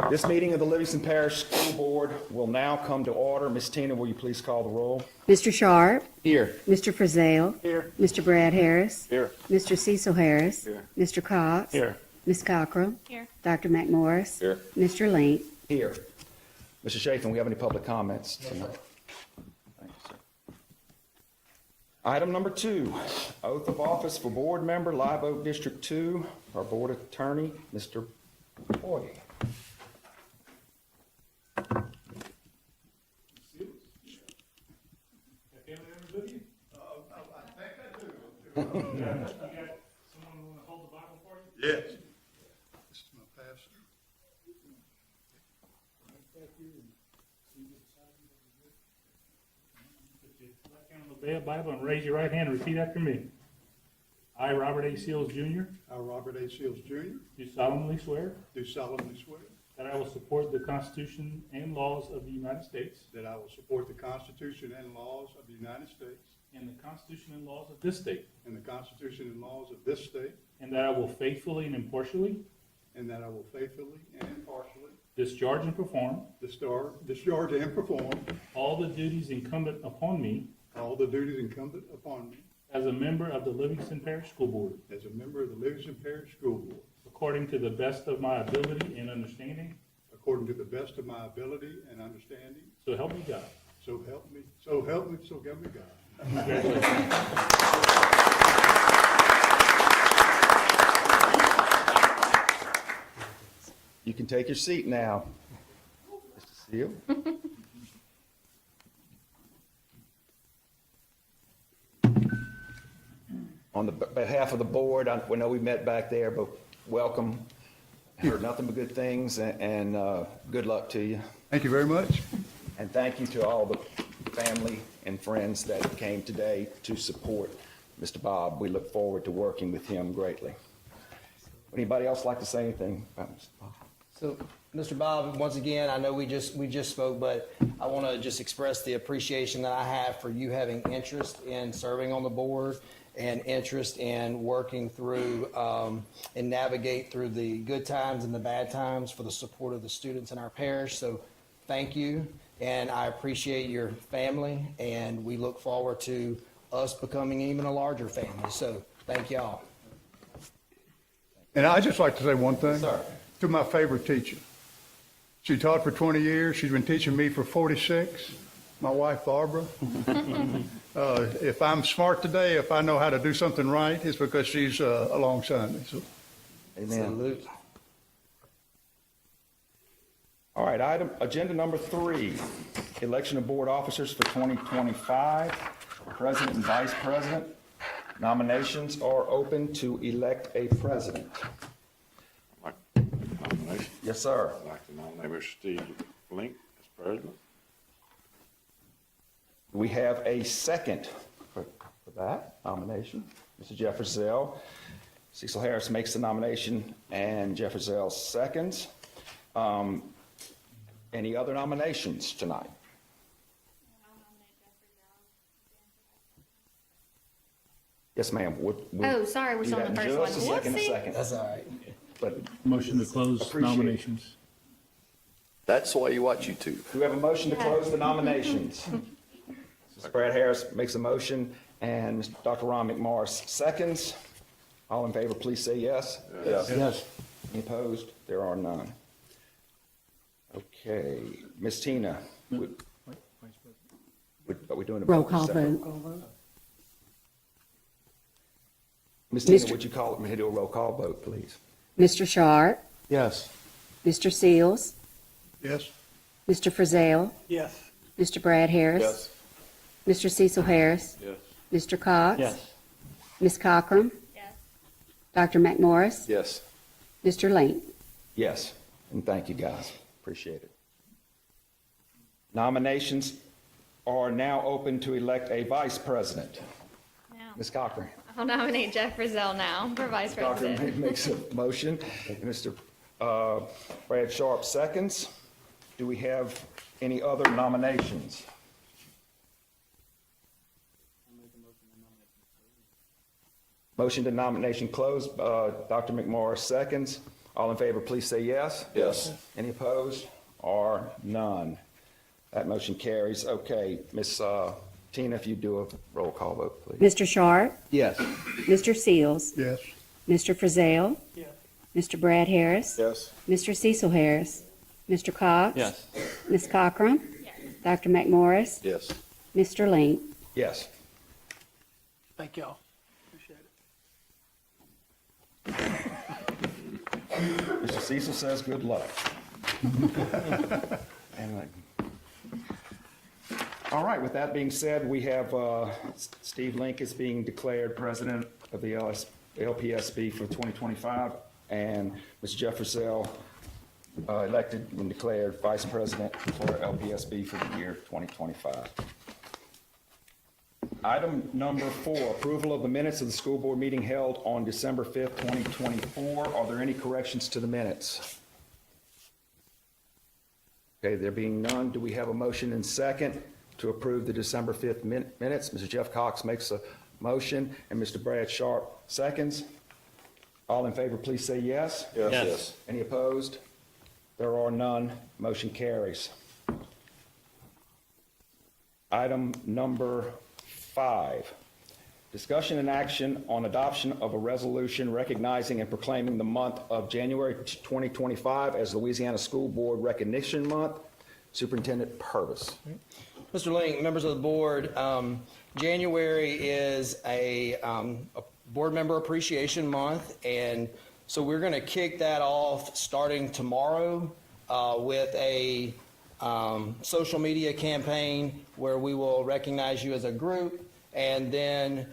This meeting of the Livingston Parish School Board will now come to order. Ms. Tina, will you please call the roll? Mr. Sharp? Here. Mr. Frazell? Here. Mr. Brad Harris? Here. Mr. Cecil Harris? Here. Mr. Cox? Here. Ms. Cockrell? Here. Dr. McMorris? Here. Mr. Link? Here. Mr. Chafin, we have any public comments tonight? Thank you, sir. Item number 2, oath of office for board member, Live Oak District 2, our board attorney, Mr. Boyd. You got someone want to hold the Bible for you? Yes. This is my pastor. Put your left hand on the Bible and raise your right hand and repeat after me. I, Robert A. Seals, Jr., I, Robert A. Seals, Jr., do solemnly swear do solemnly swear that I will support the Constitution and laws of the United States that I will support the Constitution and laws of the United States and the Constitution and laws of this state, and the Constitution and laws of this state, and that I will faithfully and impartially and that I will faithfully and impartially discharge and perform discharge and perform all the duties incumbent upon me all the duties incumbent upon me as a member of the Livingston Parish School Board, as a member of the Livingston Parish School Board, according to the best of my ability and understanding, according to the best of my ability and understanding. so help me God. So help me, so help me God. Congratulations. You can take your seat now, Mr. Seal. On the behalf of the board, we know we met back there, but welcome. Heard nothing but good things, and good luck to you. Thank you very much. And thank you to all the family and friends that came today to support Mr. Bob. We look forward to working with him greatly. Anybody else like to say anything about Mr. Bob? So, Mr. Bob, once again, I know we just spoke, but I want to just express the appreciation that I have for you having interest in serving on the board and interest in working through and navigate through the good times and the bad times for the support of the students in our parish. So thank you, and I appreciate your family, and we look forward to us becoming even a larger family. So thank y'all. And I'd just like to say one thing. Sir. To my favorite teacher. She taught for 20 years. She's been teaching me for 46. My wife, Barbara. If I'm smart today, if I know how to do something right, it's because she's alongside me. So. Amen. Salute. All right, agenda number 3, election of board officers for 2025, president and vice president. Nominations are open to elect a president. Nomination. Yes, sir. I'd like to nominate Mr. Steve Link as president. We have a second for that nomination. Mr. Jeff Frazell. Cecil Harris makes the nomination, and Jeff Frazell seconds. Any other nominations tonight? Yes, ma'am. Oh, sorry, we're do still on that the in first just one. a second, Whoopsie. a second. That's all right. But Motion to close Appreciate it. nominations. That's why you watch YouTube. do we have a motion to close the nominations? Mr. Brad Harris makes a motion, and Dr. Ron McMorris seconds. All in favor, please say yes. Yes. Any opposed? There are none. Okay, Ms. Tina, are we doing a Roll vote call separate? vote. Ms. Tina, Mr. would you call me to do a roll call vote, please? Mr. Sharp? Yes. Mr. Seals? Yes. Mr. Frazell? Yes. Mr. Brad Harris? Mr. Cecil Harris? Yes. Mr. Cox? Ms. Cochran? Yes. Dr. McMorris? Yes. Mr. Link? Yes, and thank you, guys. Appreciate it. Nominations are now open to elect a vice president. Now, Ms. Cochran. I'll nominate Jeff Frazell now for vice Cochran president. makes a motion. Mr. Brad Sharp seconds. Do we have any other nominations? Motion to nomination closed. Dr. McMorris seconds. All in favor, please say yes. Yes. Any opposed or none? That motion carries. Okay, Miss Tina, if you do a roll call vote, please. Mr. Sharp? Yes. Mr. Seals? Yes. Mr. Frizell? Yes. Mr. Brad Harris? Yes. Mr. Cecil Harris? Mr. Cox? Yes. Ms. Cochran? Dr. McMorris? Yes. Mr. Link? Yes. Thank y'all. Appreciate it. Mr. Cecil says good luck. And, all right, with that being said, we have Steve Link is being declared president of the LPSB for 2025, and Mr. Jeff Russell elected and declared vice president for LPSB for the year 2025. Item number 4, approval of the minutes of the school board meeting held on December 5th, 2024. Are there any corrections to the minutes? Okay, there being none, do we have a motion and second to approve the December 5th minutes? Mr. Jeff Cox makes a motion, and Mr. Brad Sharp seconds. All in favor, please say yes. Yes. Yes. Any opposed? There are none. Motion carries. Item number 5, discussion and action on adoption of a resolution recognizing and proclaiming the month of January 2025 as Louisiana School Board Recognition Month. Superintendent Purvis. Mr. Link, members of the board, January is a board member appreciation month, and so we're going to kick that off starting tomorrow with a social media campaign where we will recognize you as a group, and then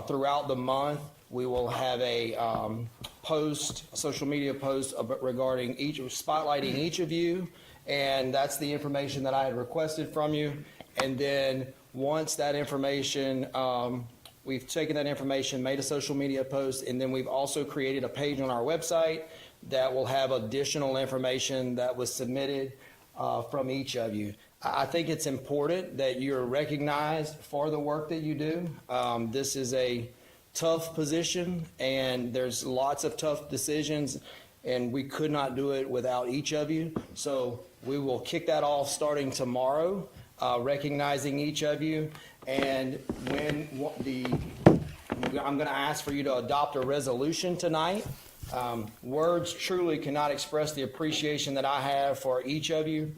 throughout the month we will have a social media post regarding spotlighting each of you, and that's the information that I had requested from you. And then once that information, we've taken that information, made a social media post, and then we've also created a page on our website that will have additional information that was submitted from each of you. I think it's important that you're recognized for the work that you do. This is a tough position, and there's lots of tough decisions, and we could not do it without each of you. So we will kick that off starting tomorrow, recognizing each of you. And I'm going to ask for you to adopt a resolution tonight. Words truly cannot express the appreciation that I have for each of you.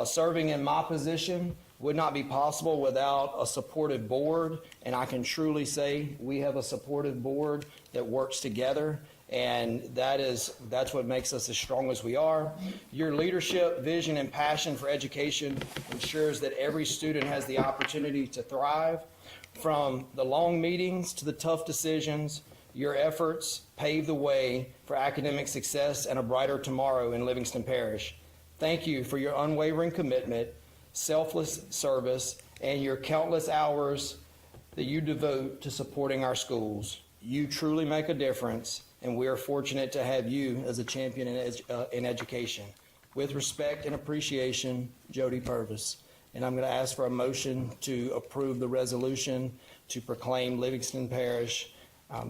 Serving in my position would not be possible without a supportive board, and I can truly say we have a supportive board that works together, and that's what makes us as strong as we are. Your leadership, vision, and passion for education ensures that every student has the opportunity to thrive. From the long meetings to the tough decisions, your efforts pave the way for academic success and a brighter tomorrow in Livingston Parish. Thank you for your unwavering commitment, selfless service, and your countless hours that you devote to supporting our schools. You truly make a difference, and we are fortunate to have you as a champion in education. With respect and appreciation, Jody Purvis. And I'm going to ask for a motion to approve the resolution to proclaim Livingston Parish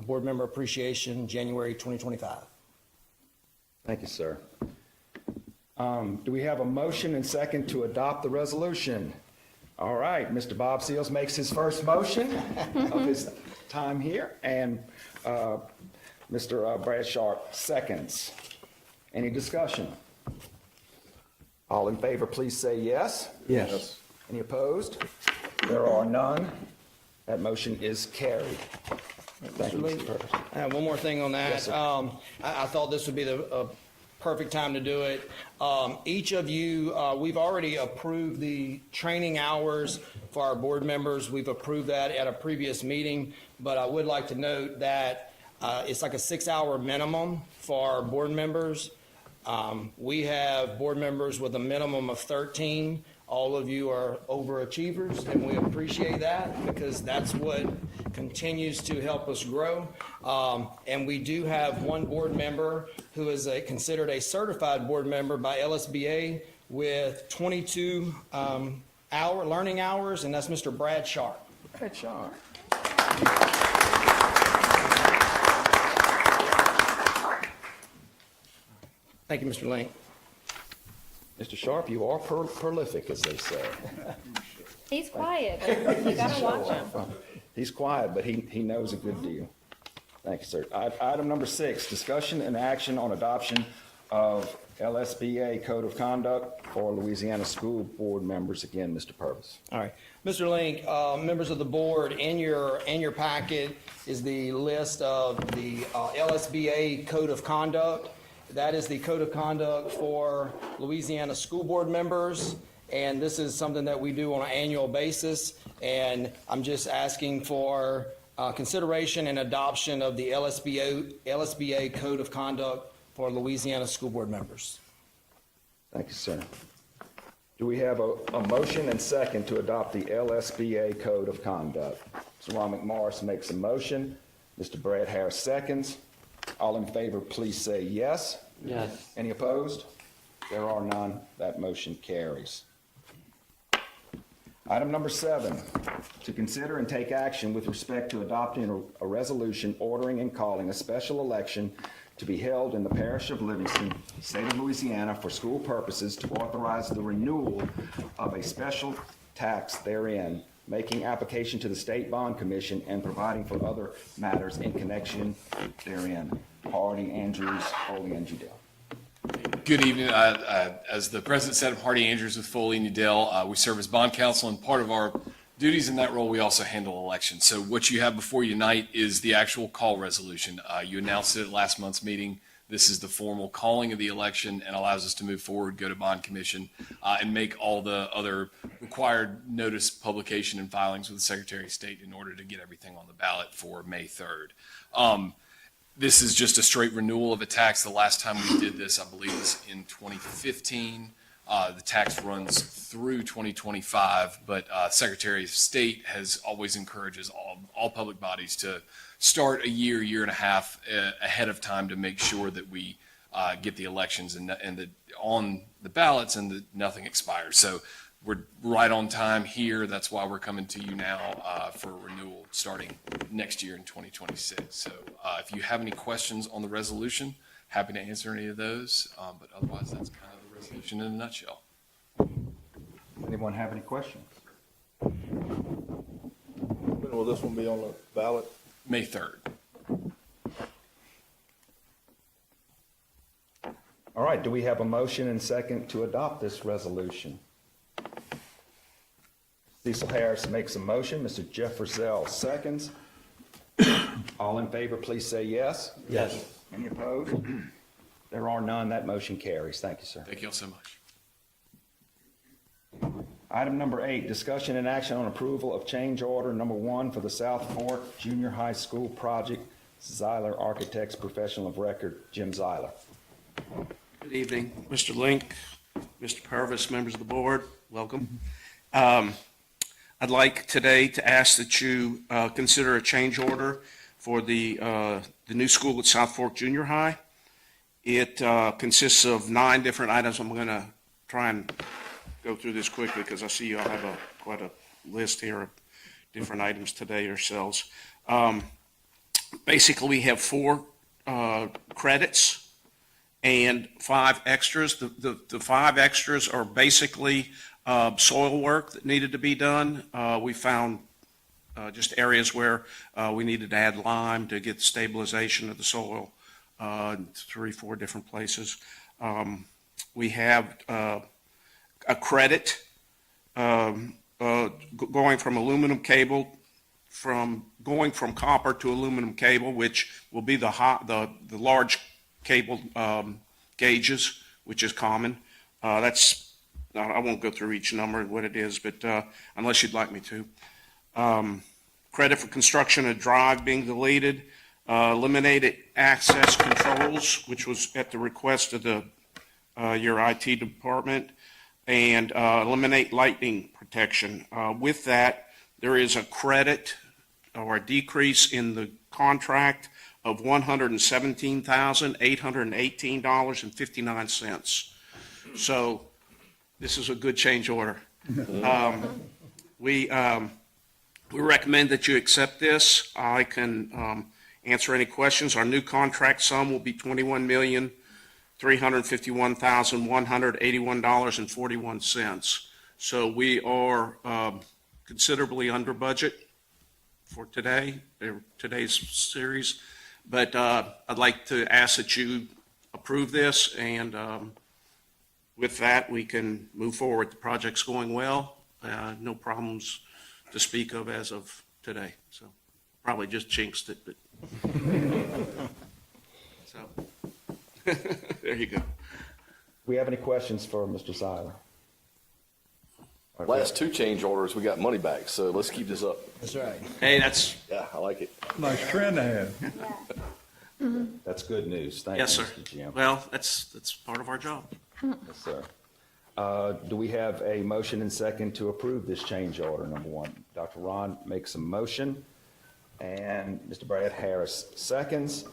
Board Member Appreciation, January 2025. Thank you, sir. Do we have a motion and second to adopt the resolution? All right, Mr. Bob Seals makes his first motion of his time here, and Mr. Brad Sharp seconds. Any discussion? All in favor, please say yes. Yes. Any opposed? There are none. That motion is carried. Thank you, Mr. Purvis. I have one more thing on that. Yes, sir. I thought this would be the perfect time to do it. Each of you, we've already approved the training hours for our board members. We've approved that at a previous meeting, but I would like to note that it's like a 6-hour minimum for our board members. We have board members with a minimum of 13. All of you are overachievers, and we appreciate that because that's what continues to help us grow. And we do have one board member who is considered a certified board member by LSBA with 22 learning hours, and that's Mr. Brad Sharp. Brad Sharp. Thank you, Mr. Link. Mr. Sharp, you are prolific, as they say. He's quiet, but you gotta watch him. He's quiet, but he knows a good deal. Thank you, sir. Item number 6, discussion and action on adoption of LSBA Code of Conduct for Louisiana School Board members. Again, Mr. Purvis. All right. Mr. Link, members of the board, in your packet is the list of the LSBA Code of Conduct. That is the Code of Conduct for Louisiana School Board members, and this is something that we do on an annual basis, and I'm just asking for consideration and adoption of the LSBA Code of Conduct for Louisiana School Board members. Thank you, sir. Do we have a motion and second to adopt the LSBA Code of Conduct? Mr. Ron McMorris makes a motion. Mr. Brad Harris seconds. All in favor, please say yes. Yes. Any opposed? There are none. That motion carries. Item number 7, to consider and take action with respect to adopting a resolution ordering and calling a special election to be held in the parish of Livingston, state of Louisiana, for school purposes, to authorize the renewal of a special tax therein, making application to the State Bond Commission, and providing for other matters in connection therein. Hardy Andrews, Foley, and Udell. Good evening. As the president said, I'm Hardy Andrews with Foley and Udell. We serve as bond counsel, and part of our duties in that role, we also handle elections. So what you have before you tonight is the actual call resolution. You announced it at last month's meeting. This is the formal calling of the election and allows us to move forward, go to bond commission, and make all the other required notice, publication, and filings with the Secretary of State in order to get everything on the ballot for May 3rd. This is just a straight renewal of a tax. The last time we did this, I believe, was in 2015. The tax runs through 2025, but Secretary of State has always encourages all public bodies to start a year and a half ahead of time to make sure that we get the elections and on the ballots and that nothing expires. So we're right on time here. That's why we're coming to you now for renewal starting next year in 2026. So if you have any questions on the resolution, happy to answer any of those. But otherwise, that's kind of the resolution in a nutshell. Anyone have any questions? When will this one be on the ballot? May 3rd. All right, do we have a motion and second to adopt this resolution? Cecil Harris makes a motion. Mr. Jeff Frizzell seconds. All in favor, please say yes. Yes. Any opposed? There are none. That motion carries. Thank you, sir. Thank you all so much. Item number 8, discussion and action on approval of change order number 1 for the South Fork Junior High School project. Zeiler Architects, professional of record, Jim Zeiler. Good evening, Mr. Link, Mr. Purvis, members of the board, welcome. I'd like today to ask that you consider a change order for the new school at South Fork Junior High. It consists of 9 different items. I'm going to try and go through this quickly because I see you all have quite a list here of different items today yourselves. Basically, we have 4 credits and 5 extras. The 5 extras are basically soil work that needed to be done. We found just areas where we needed to add lime to get stabilization of the soil, 3-4 different places. We have a credit going from aluminum cable, going from copper to aluminum cable, which will be the large cable gauges, which is common. I won't go through each number and what it is, but unless you'd like me to. Credit for construction of drive being deleted, eliminated access controls, which was at the request of your IT department, and eliminate lightning protection. With that, there is a credit or a decrease in the contract of $117,818.59. So this is a good change order. We recommend that you accept this. I can answer any questions. Our new contract sum will be $21,250,000. $351,181.41. So we are considerably under budget for today's series. But I'd like to ask that you approve this, and with that, we can move forward. The project's going well. No problems to speak of as of today. So probably just jinxed it, but so there you go. We have any questions for Mr. Seiler? Last two change orders, we got money back, so let's keep this up. That's right. Hey, that's, Yeah, I like it. Nice trend ahead. That's good news. Thank you, yes, sir. Mr. Jim. Well, that's part of our job. Yes, sir. Do we have a motion and second to approve this change order, number one? Dr. Ron makes a motion, and Mr. Brad Harris seconds.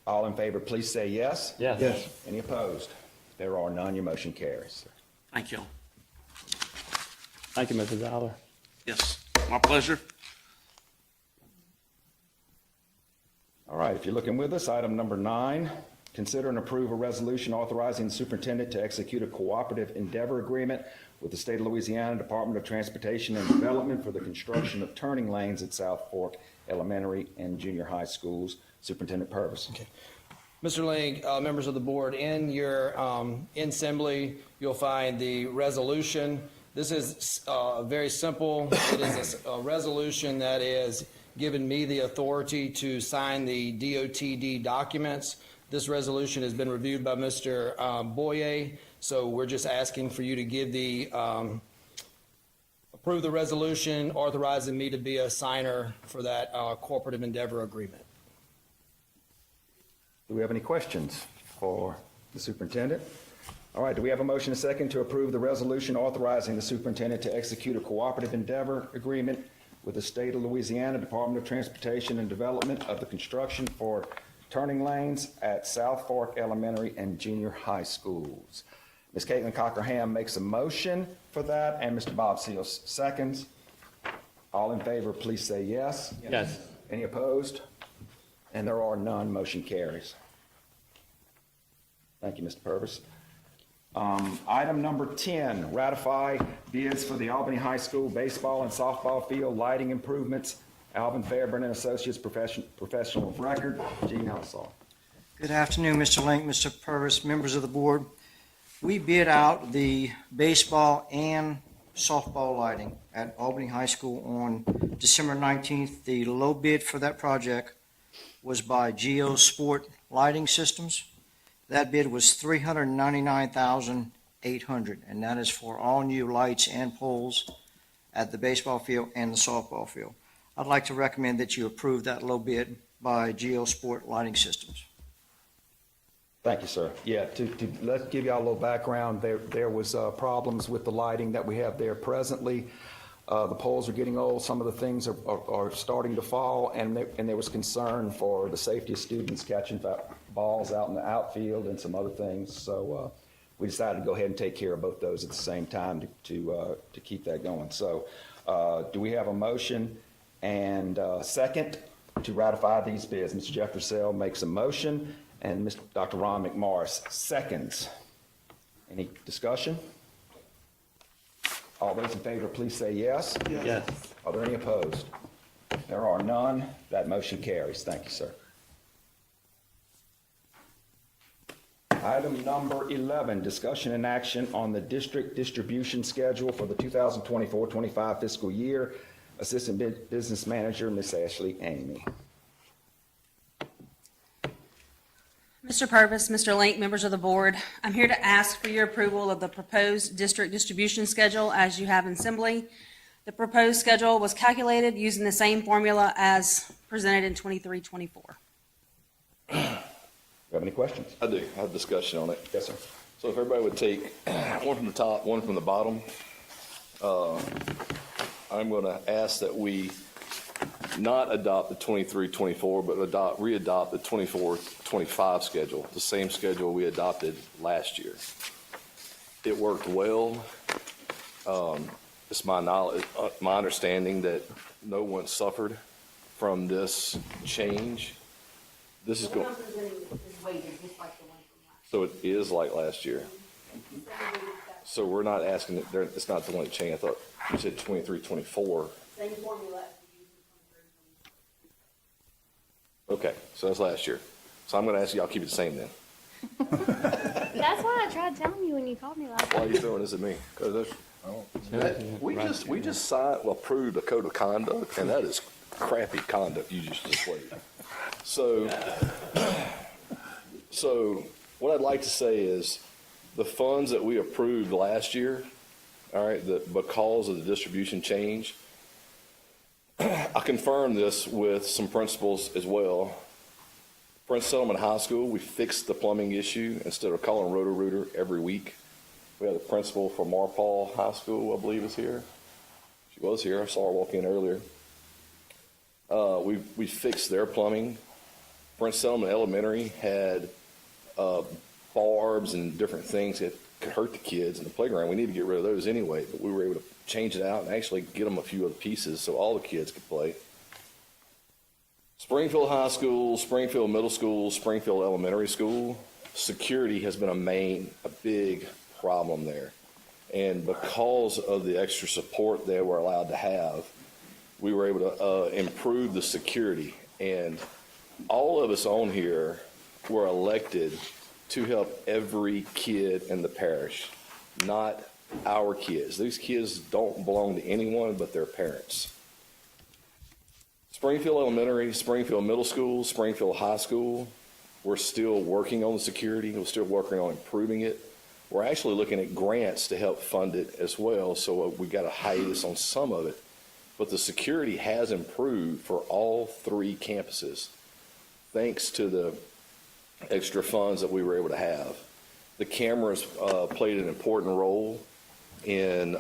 All in favor, please say yes. Yes. Yes. Any opposed? There are none. Your motion carries. Thank you. Thank you, Mrs. Aller. Yes, my pleasure. All right, if you're looking with us, item number 9, consider and approve a resolution authorizing the superintendent to execute a cooperative endeavor agreement with the State of Louisiana Department of Transportation and Development for the construction of turning lanes at South Fork Elementary and Junior High Schools. Superintendent Purvis. Okay. Mr. Link, members of the board, in your in assembly, you'll find the resolution. This is very simple. It is a resolution that is giving me the authority to sign the DOTD documents. This resolution has been reviewed by Mr. Boyer, so we're just asking for you to give the approve the resolution authorizing me to be a signer for that cooperative endeavor agreement. Do we have any questions for the superintendent? All right, do we have a motion and second to approve the resolution authorizing the superintendent to execute a cooperative endeavor agreement with the State of Louisiana Department of Transportation and Development of the construction for turning lanes at South Fork Elementary and Junior High Schools? Ms. Caitlin Cocker-Ham makes a motion for that, and Mr. Bob Seals seconds. All in favor, please say yes. Yes. Any opposed? And there are none. Motion carries. Thank you, Mr. Purvis. Item number 10, ratify bids for the Albany High School baseball and softball field lighting improvements. Alvin Fairburn and Associates, professional of record. Gene Halsall. Good afternoon, Mr. Link, Mr. Purvis, members of the board. We bid out the baseball and softball lighting at Albany High School on December 19th. The low bid for that project was by Geo Sport Lighting Systems. That bid was $399,800, and that is for all new lights and poles at the baseball field and the softball field. I'd like to recommend that you approve that low bid by Geo Sport Lighting Systems. Thank you, sir. Yeah, let's give y'all a little background. There was problems with the lighting that we have there presently. The poles are getting old. Some of the things are starting to fall, and there was concern for the safety of students catching balls out in the outfield and some other things. So we decided to go ahead and take care of both those at the same time to keep that going. So do we have a motion and second to ratify these bids? Mr. Jeff Purcell makes a motion, and Dr. Ron McMorris seconds. Any discussion? All those in favor, please say yes. Yes. Are there any opposed? There are none. That motion carries. Thank you, sir. Item number 11, discussion and action on the district distribution schedule for the 2024-25 fiscal year. Assistant Business Manager, Ms. Ashley Amy. Mr. Purvis, Mr. Link, members of the board, I'm here to ask for your approval of the proposed district distribution schedule as you have in assembly. The proposed schedule was calculated using the same formula as presented in 23-24. Do you have any questions? I do. I have discussion on it. Yes, sir. So if everybody would take one from the top, one from the bottom, I'm going to ask that we not adopt the 23-24, but re-adopt the 24-25 schedule, the same schedule we adopted last year. It worked well. It's my knowledge, my understanding that no one suffered from this change. This is going. So it is like last year. So we're not asking, it's not the one that changed. I thought you said 23, 24. Same formula. Okay, so that's last year. So I'm gonna ask y'all keep it the same then. That's why I tried telling you when you called me last Why are time. you throwing this at me? We just signed, well, approved a code of conduct, and that is crappy conduct you just displayed. So what I'd like to say is the funds that we approved last year, all right, because of the distribution change, I confirmed this with some principals as well. Prince Settlement High School, we fixed the plumbing issue instead of calling Roto-Rooter every week. We had a principal from Marpol High School, I believe, is here. She was here. I saw her walk in earlier. We fixed their plumbing. Prince Settlement Elementary had barbs and different things that could hurt the kids in the playground. We need to get rid of those anyway, but we were able to change it out and actually get them a few other pieces so all the kids could play. Springfield High School, Springfield Middle School, Springfield Elementary School, security has been a big problem there. And because of the extra support they were allowed to have, we were able to improve the security. And all of us on here were elected to help every kid in the parish, not our kids. These kids don't belong to anyone but their parents. Springfield Elementary, Springfield Middle School, Springfield High School, we're still working on the security. We're still working on improving it. We're actually looking at grants to help fund it as well, so we got a hiatus on some of it. But the security has improved for all three campuses, thanks to the extra funds that we were able to have. The cameras played an important role in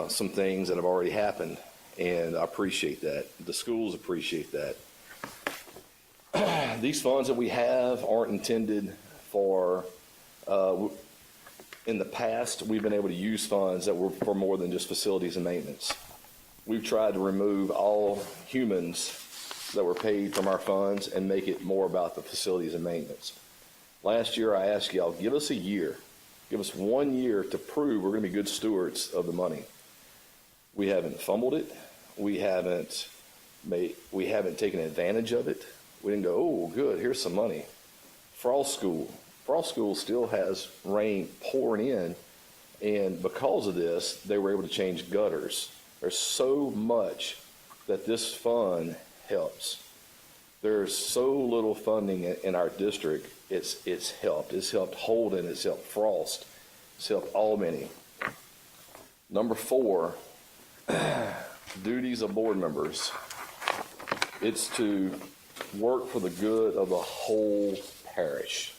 some things that have already happened, and I appreciate that. The schools appreciate that. These funds that we have aren't intended for, in the past, we've been able to use funds that were for more than just facilities and maintenance. We've tried to remove all humans that were paid from our funds and make it more about the facilities and maintenance. Last year, I asked y'all, give us a year. Give us 1 year to prove we're going to be good stewards of the money. We haven't fumbled it. We haven't taken advantage of it. We didn't go, oh, good, here's some money. Frost School still has rain pouring in, and because of this, they were able to change gutters. There's so much that this fund helps. There's so little funding in our district. It's helped. It's helped Holden. It's helped Frost. It's helped Albany. Number 4, duties of board members. It's to work for the good of the whole parish.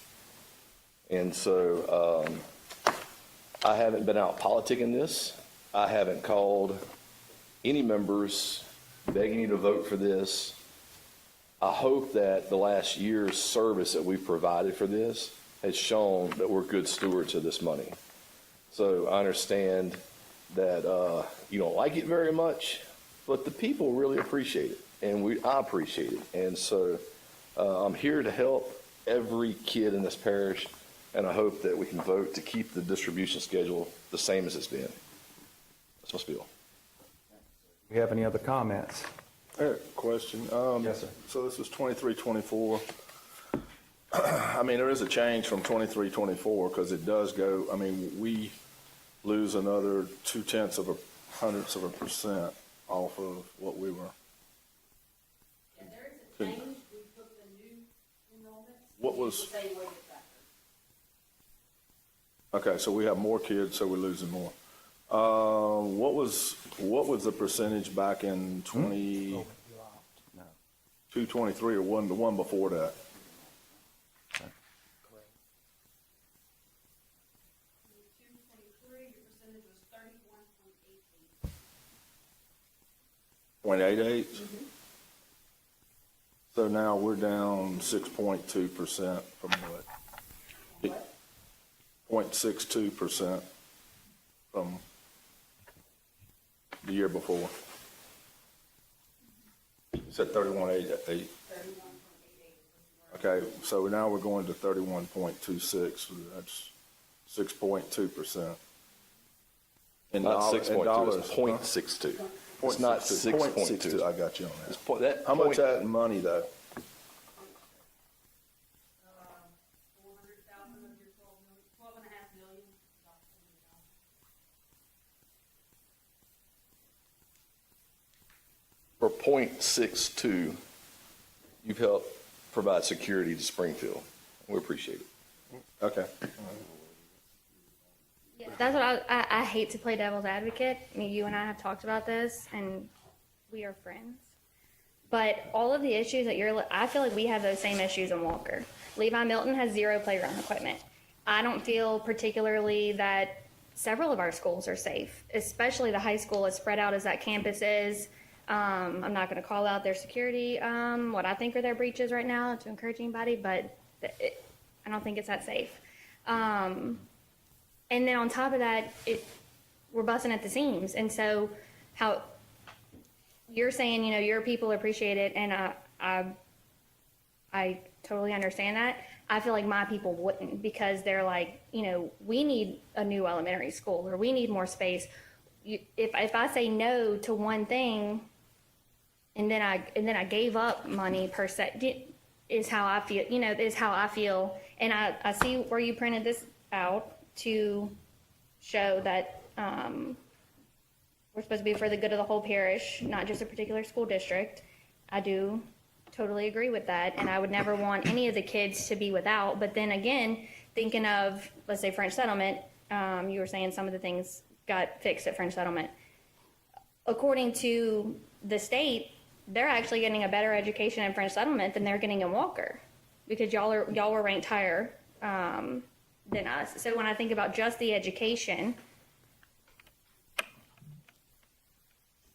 And so I haven't been out politicking this. I haven't called any members begging you to vote for this. I hope that the last year's service that we've provided for this has shown that we're good stewards of this money. So I understand that you don't like it very much, but the people really appreciate it, and I appreciate it. And so I'm here to help every kid in this parish, and I hope that we can vote to keep the distribution schedule the same as it's been. That's my spiel. Do you have any other comments? Eric, question. Yes, sir. So this was 23-24. I mean, there is a change from 23-24 because it does go, I mean, we lose another 0.2% off of what we were. Yeah, there is a change. We took the new enrollments. What was- Same weighted factor. Okay, so we have more kids, so we're losing more. What was the percentage back in 22-23 or the one before that? Your percentage was 31.88. 0.88? So now we're down 6.2% from what? 0.62% from the year before. You said 31.88. 31.88. Okay, so now we're going to 31.26, that's 6.2%. Not 6.2, it's .62. It's not 6.2. 6.2, I got you on It's that. point, that How much point, that in money, though? 400,000 of your 12.5 million. for .62, you've helped provide security to Springfield. We appreciate it. Okay. Yeah, that's what I hate to play devil's advocate. I mean, you and I have talked about this, and we are friends. But all of the issues that I feel like we have those same issues in Walker. Levi Milton has 0 playground equipment. I don't feel particularly that several of our schools are safe, especially the high school, as spread out as that campus is. I'm not going to call out their security, what I think are their breaches right now to encourage anybody, but I don't think it's that safe. And then on top of that, we're busting at the seams. And so how you're saying, your people appreciate it, and I totally understand that. I feel like my people wouldn't, because they're like, we need a new elementary school, or we need more space. If I say no to one thing, and then I gave up money per se, is how I feel. Is how I feel. And I see where you printed this out to show that we're supposed to be for the good of the whole parish, not just a particular school district. I do totally agree with that, and I would never want any of the kids to be without. But then again, thinking of, let's say, French Settlement, you were saying some of the things got fixed at French Settlement. According to the state, they're actually getting a better education in French Settlement than they're getting in Walker, because y'all were ranked higher than us. So when I think about just the education,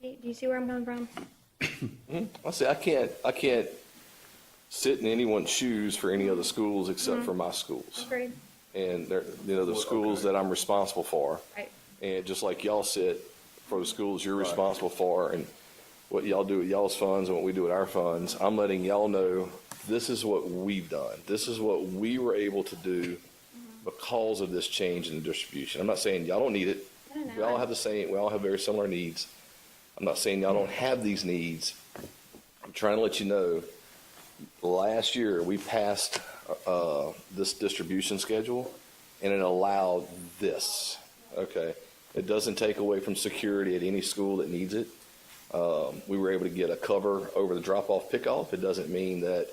do you see where I'm coming from? I say I can't sit in anyone's shoes for any other schools except for my schools. Agreed. And they're, the schools that I'm responsible for. Right. And just like y'all sit for the schools you're responsible for, and what y'all do with y'all's funds and what we do with our funds, I'm letting y'all know this is what we've done. This is what we were able to do because of this change in the distribution. I'm not saying y'all don't need it. We all have we all have very similar needs. I'm not saying y'all don't have these needs. I'm trying to let you know, last year we passed this distribution schedule, and it allowed this, okay? It doesn't take away from security at any school that needs it. We were able to get a cover over the drop-off pickoff. It doesn't mean that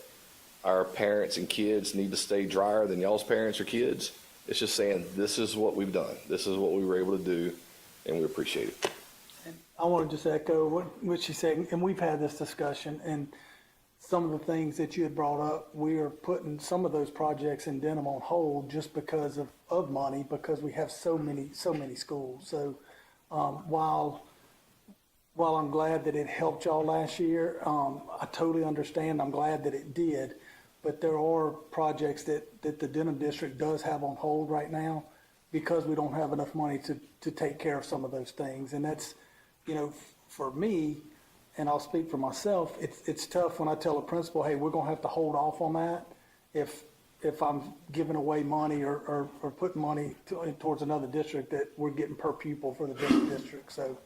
our parents and kids need to stay drier than y'all's parents or kids. It's just saying this is what we've done. This is what we were able to do, and we appreciate it. I want to just echo what she said, and we've had this discussion, and some of the things that you had brought up, we are putting some of those projects in Denham on hold just because of money, because we have so many schools. So while I'm glad that it helped y'all last year, I totally understand. I'm glad that it did, but there are projects that the Denham district does have on hold right now because we don't have enough money to take care of some of those things. And that's, for me, and I'll speak for myself, it's tough when I tell a principal, hey, we're going to have to hold off on that if I'm giving away money or putting money towards another district that we're getting per pupil for the different district. So,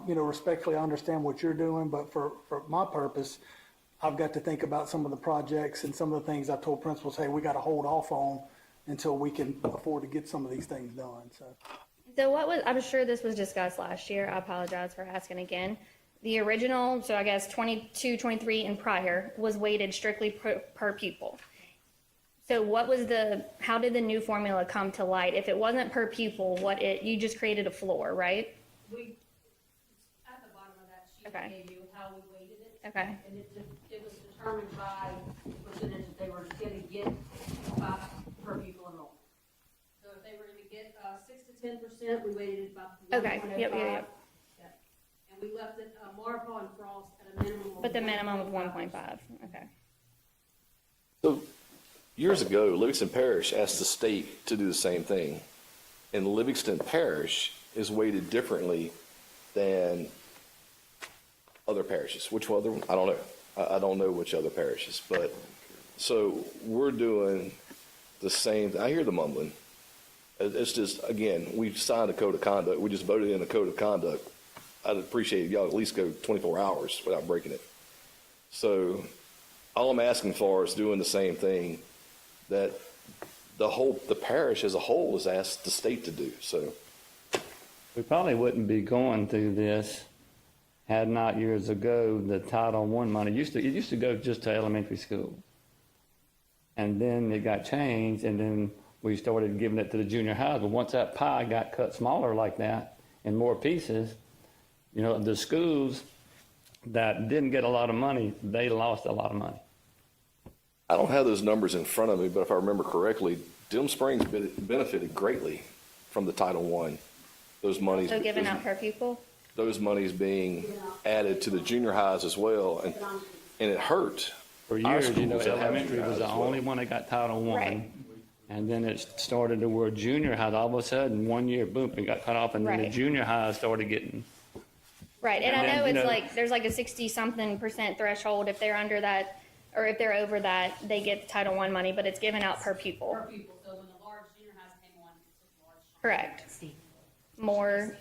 respectfully, I understand what you're doing, but for my purpose, I've got to think about some of the projects and some of the things I told principals, hey, we got to hold off on until we can afford to get some of these things done. So I'm sure this was discussed last year. I apologize for asking again. The original, so I guess 22, 23 and prior, was weighted strictly per pupil. So how did the new formula come to light? If it wasn't per pupil, you just created a floor, right? At the bottom of that sheet, Okay. I gave you how we weighted it. Okay. And it was determined by the percentage that they were going to get per pupil enrollment. So if they were going to get 6 to 10%, we weighted it about 1.05. Okay, yep. Yeah. And we left it Marple and Frost at a minimum of But the minimum of 1.5, okay. So years ago, Livingston Parish asked the state to do the same thing. And Livingston Parish is weighted differently than other parishes. Which other? I don't know. I don't know which other parishes. But So we're doing the same, I hear the mumbling. It's just, again, we've signed a code of conduct. We just voted in a code of conduct. I'd appreciate if y'all at least go 24 hours without breaking it. So all I'm asking for is doing the same thing that the parish as a whole has asked the state to do. So We probably wouldn't be going through this had not years ago the Title I money it used to go just to elementary school. And then it got changed, and then we started giving it to the junior highs. But once that pie got cut smaller like that in more pieces, you know, the schools that didn't get a lot of money, they lost a lot of money. I don't have those numbers in front of me, but if I remember correctly, Dillon Springs benefited greatly from the Title I. Those monies. So given out per pupil? Those monies being added to the junior highs as well, and it hurt. For Our years, you know, schools that have elementary junior was highs the as well. only one that got Title I. Right. And then it started to where junior highs, all of a sudden, 1 year, boom, it got cut off, and then the Right. junior highs started getting. Right, and I And then, know you it's know- like, there's like a 60-something% threshold. If they're under that, or if they're over that, they get Title I money, but it's given out per pupil. Per pupil, so when the large junior highs came on, it took large. Correct. More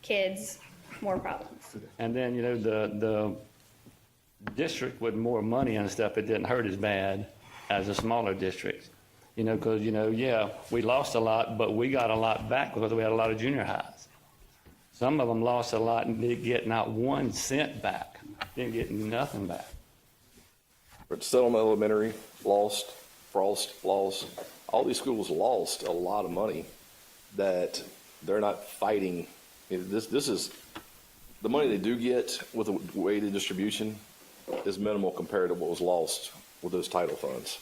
kids, more problems. And then, you know, the district with more money and stuff, it didn't hurt as bad as the smaller districts. You know, because, you know, yeah, we lost a lot, but we got a lot back because we had a lot of junior highs. Some of them lost a lot and didn't get not 1 cent back, didn't get nothing back. But Settlement Elementary lost, Frost lost. All these schools lost a lot of money that they're not fighting. I mean, this is, the money they do get with the weighted distribution is minimal compared to what was lost with those title funds.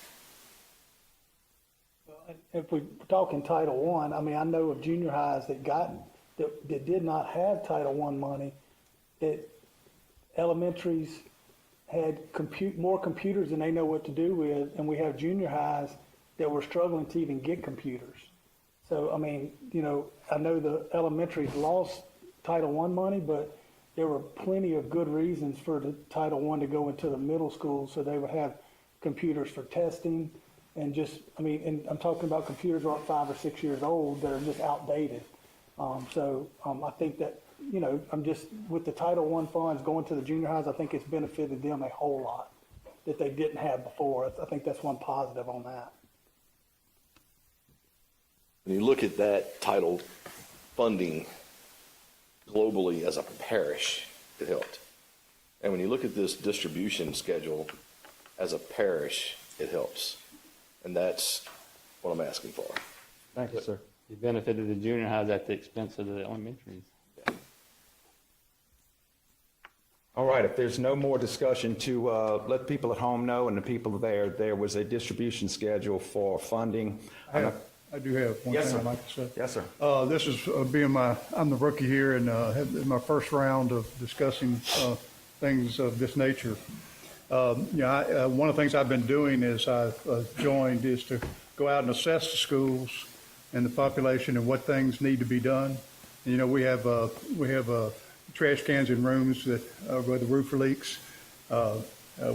If we're talking Title I mean, I know of junior highs that did not have Title I money. Elementaries had more computers than they know what to do with, and we have junior highs that were struggling to even get computers. So, I mean, you know, I know the elementaries lost Title I money, but there were plenty of good reasons for the Title I to go into the middle school, so they would have computers for testing and just, I mean, and I'm talking about computers that are 5 or 6 years old that are just outdated. I think that, you know, I'm just, with the Title I funds going to the junior highs, I think it's benefited them a whole lot that they didn't have before. I think that's one positive on that. When you look at that title funding globally as a parish, it helped. And when you look at this distribution schedule as a parish, it helps. And that's what I'm asking for. Thank you, sir. You benefited the junior highs at the expense of the elementaries. All right, if there's no more discussion to let people at home know and the people there was a distribution schedule for funding. I do have one Yes, thing sir. I'd like to say. Yes, sir. This is I'm the rookie here and have my first round of discussing things of this nature. One of the things I've been doing is I've joined is to go out and assess the schools and the population and what things need to be done. You know, we have trash cans in rooms that where the roof leaks.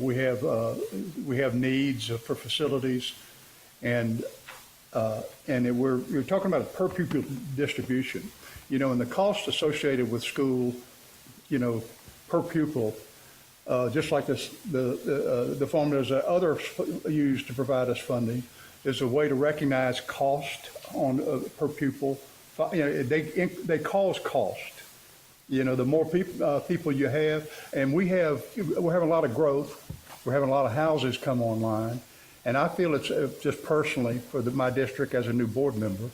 We have needs for facilities, and we're talking about a per pupil distribution. You know, and the cost associated with school, you know, per pupil. Just like this, the formulas that others use to provide us funding, is a way to recognize cost on per pupil. You know, they cause cost. You know, the more people you have, and we're having a lot of growth. We're having a lot of houses come online, and I feel it's just personally for my district as a new board member,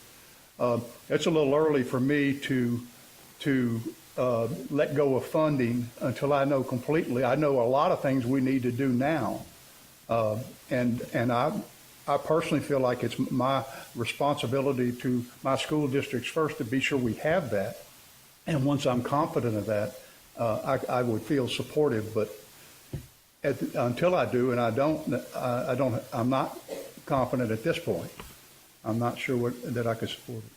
it's a little early for me to let go of funding until I know completely. I know a lot of things we need to do now. And I personally feel like it's my responsibility to my school districts first to be sure we have that. And once I'm confident of that, I would feel supportive. But until I do, and I'm not confident at this point. I'm not sure that I could support it.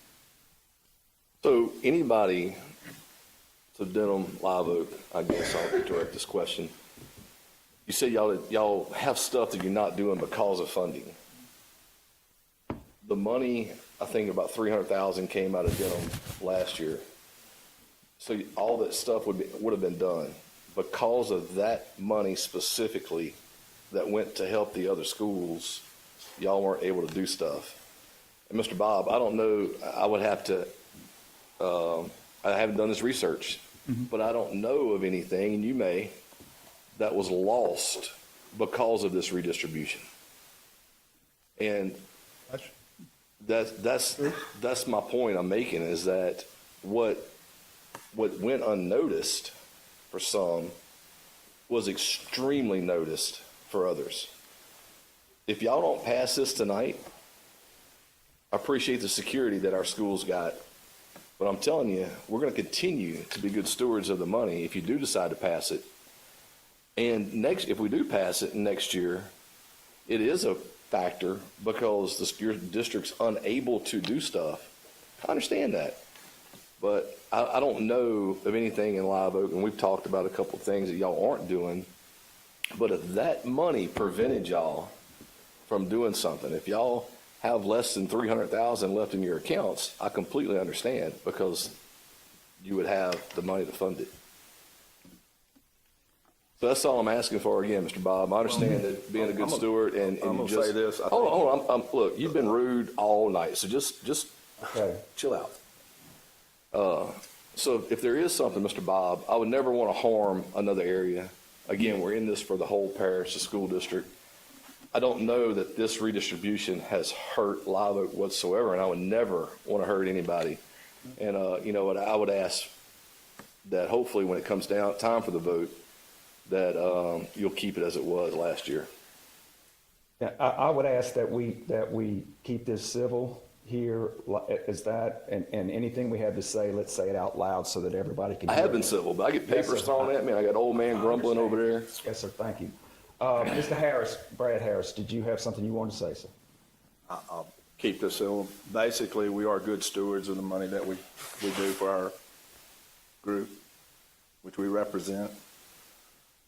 So anybody, so Denham, Live Oak, I guess I'll direct this question. you say y'all have stuff that you're not doing because of funding. The money, I think about 300,000 came out of Denham last year. So all that stuff would have been done. Because of that money specifically that went to help the other schools, y'all weren't able to do stuff. And Mr. Bob, I don't know, I would have to, I haven't done this research, but I don't know of anything, and you may, that was lost because of this redistribution. And that's my point I'm making, is that what went unnoticed for some was extremely noticed for others. If y'all don't pass this tonight, I appreciate the security that our schools got, but I'm telling you, we're going to continue to be good stewards of the money if you do decide to pass it. And if we do pass it next year, it is a factor because your district's unable to do stuff. I understand that. But I don't know of anything in Live Oak, and we've talked about a couple of things that y'all aren't doing. But if that money prevented y'all from doing something, if y'all have less than 300,000 left in your accounts, I completely understand, because you would have the money to fund it. So that's all I'm asking for again, Mr. Bob. I understand that being a good steward and I'm you gonna say this. Hold on. Look, you've been rude all night, so just Okay. chill out. So if there is something, Mr. Bob, I would never want to harm another area. Again, we're in this for the whole parish, the school district. I don't know that this redistribution has hurt Live Oak whatsoever, and I would never want to hurt anybody. And, you know what, I would ask that hopefully when it comes down, time for the vote, that you'll keep it as it was last year. Yeah, I would ask that we keep this civil here, is that, and anything we have to say, let's say it out loud so that everybody can I hear have been it. civil, but I get Yes, papers sir. thrown at me. I got old man grumbling over there. Yes, sir, thank you. Mr. Harris, Brad Harris, did you have something you wanted to say, sir? I'll keep this civil. Basically, we are good stewards of the money that we do for our group, which we represent.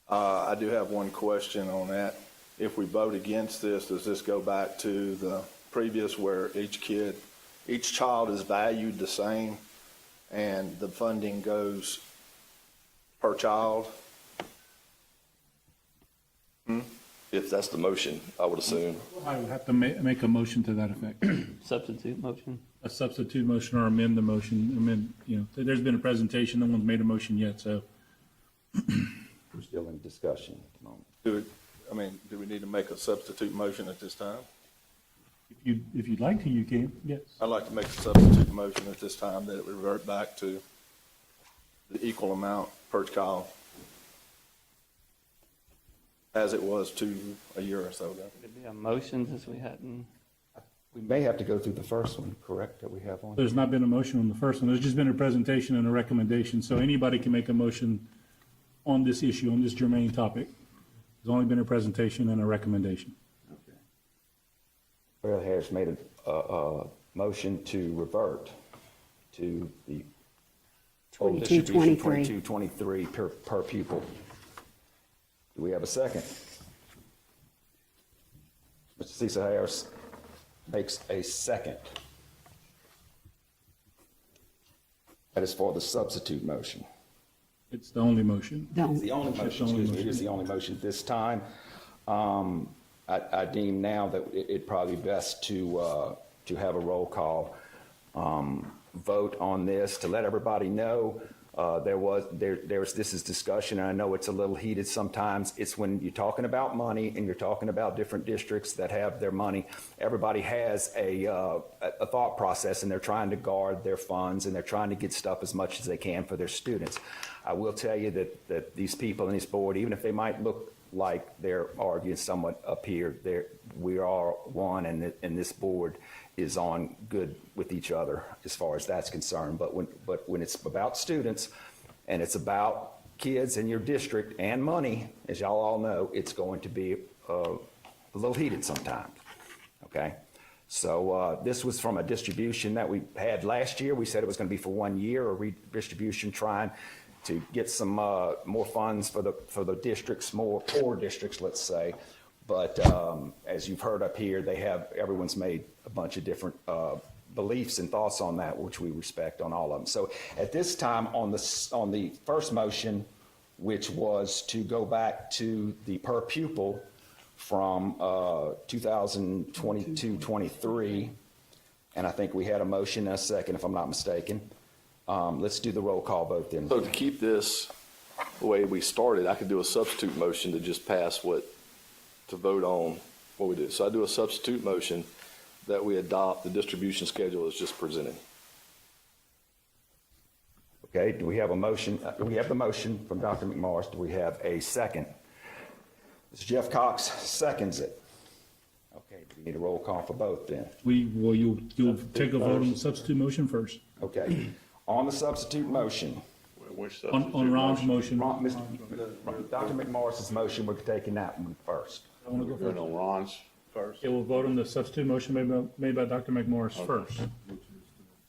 I do have one question on that. If we vote against this, does this go back to the previous where each child is valued the same and the funding goes per child? If that's the motion, I would assume. I would have to make a motion to that effect. Substitute motion? A substitute motion or amend the motion. There's been a presentation, no one's made a motion yet, so. We're still in discussion at the moment. Do we need to make a substitute motion at this time? If you'd like to, you can, yes. I'd like to make a substitute motion at this time that it revert back to the equal amount per child as it was a year or so ago. Could it be a motion since we hadn't? We may have to go through the first one, correct, that we have on? There's not been a motion on the first one. There's just been a presentation and a recommendation. So anybody can make a motion on this issue, on this germane topic. There's only been a presentation and a recommendation. Brad Harris made a motion to revert to the old distribution, 22-23 per pupil. Do we have a second? Mr. Cecil Harris makes a second. That is for the substitute motion. It's the only motion. It's the only motion, excuse me, it is the only motion at this time. I deem now that it'd probably be best to have a roll call vote on this to let everybody know this is discussion, and I know it's a little heated sometimes. It's when you're talking about money and you're talking about different districts that have their money. Everybody has a thought process, and they're trying to guard their funds, and they're trying to get stuff as much as they can for their students. I will tell you that these people in this board, even if they might look like they're arguing somewhat up here, we are one, and this board is on good with each other as far as that's concerned. But when it's about students and it's about kids in your district and money, as y'all all know, it's going to be a little heated sometimes. Okay, so this was from a distribution that we had last year. We said it was going to be for 1 year, a redistribution trying to get some more funds for the districts, more poor districts, let's say. But as you've heard up here, everyone's made a bunch of different beliefs and thoughts on that, which we respect on all of them. So at this time, on the first motion, which was to go back to the per pupil from 2022-23, and I think we had a motion and a second, if I'm not mistaken. Let's do the roll call vote then. So to keep this the way we started, I could do a substitute motion to just pass to vote on what we do. So I do a substitute motion that we adopt the distribution schedule as just presented. Okay, do we have a motion? We have the motion from Dr. McMorris. Do we have a second? Mr. Jeff Cox seconds it. Okay, we need a roll call for both then. You'll take a vote on the substitute motion first. Okay, on the substitute motion, On Ron's motion. Dr. McMorris's motion, we're taking that one first. I want to go first. on Ron's first. Okay, we'll vote on the substitute motion made by Dr. McMorris first.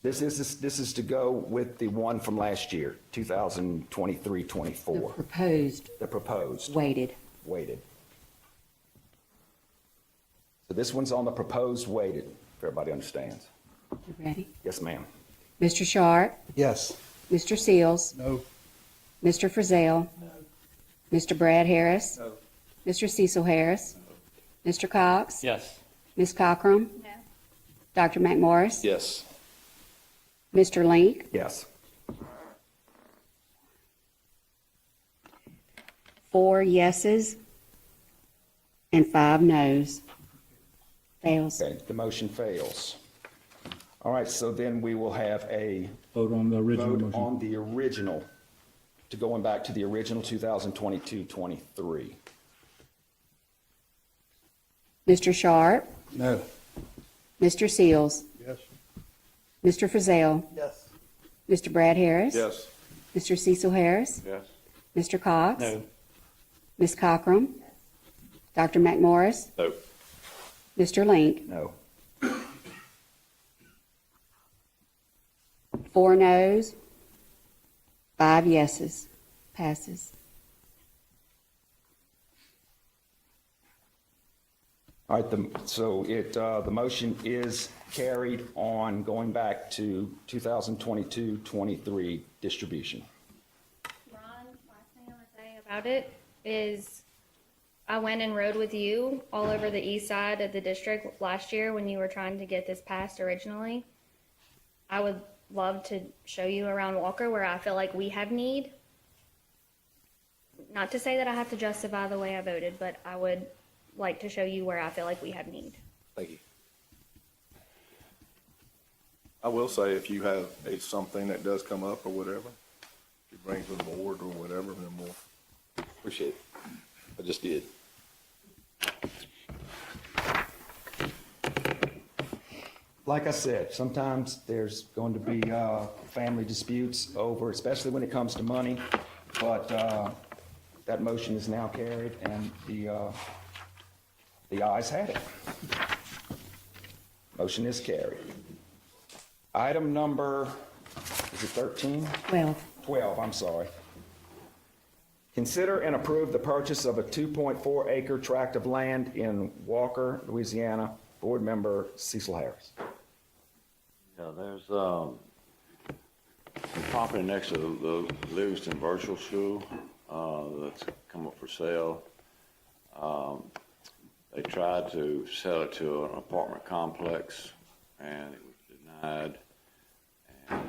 This is to go with the one from last year, 2023-24. Proposed, The proposed, weighted. weighted. So this one's on the proposed weighted, if everybody understands. You ready? Yes, ma'am. Mr. Sharp? Yes. Mr. Seals? No. Mr. Frizell? Mr. Brad Harris? No. Mr. Cecil Harris? Mr. Cox? Yes. Ms. Cockrum? No. Dr. McMorris? Yes. Mr. Link? Yes. 4 yeses and 5 nos. Fails. Okay, the motion fails. All right, so then we will have a Vote on the original vote motion. on the original, to going back to the original 2022-23. Mr. Sharp? No. Mr. Seals? Yes. Mr. Frizell? Yes. Mr. Brad Harris? Yes. Mr. Cecil Harris? Yes. Mr. Cox? No. Ms. Cockrum? Dr. McMorris? No. Mr. Link? No. 4 noes, 5 yeses. Passes. All right, the motion is carried on going back to 2022-23 distribution. Ron, last thing I want to say about it is I went and rode with you all over the east side of the district last year when you were trying to get this passed originally. I would love to show you around Walker where I feel like we have need. Not to say that I have to justify the way I voted, but I would like to show you where I feel like we have need. Thank you. I will say, if you have something that does come up or whatever, you bring to the board or whatever, then we'll. Appreciate it. I just did. Like I said, sometimes there's going to be family disputes over, especially when it comes to money, but that motion is now carried, and the ayes have it. Motion is carried. Item number, is it 13? 12. 12, I'm sorry. Consider and approve the purchase of a 2.4 acre tract of land in Walker, Louisiana. Board member Cecil Harris. Yeah, there's some property next to the Livingston Virtual School that's come up for sale. They tried to sell it to an apartment complex, and it was denied. And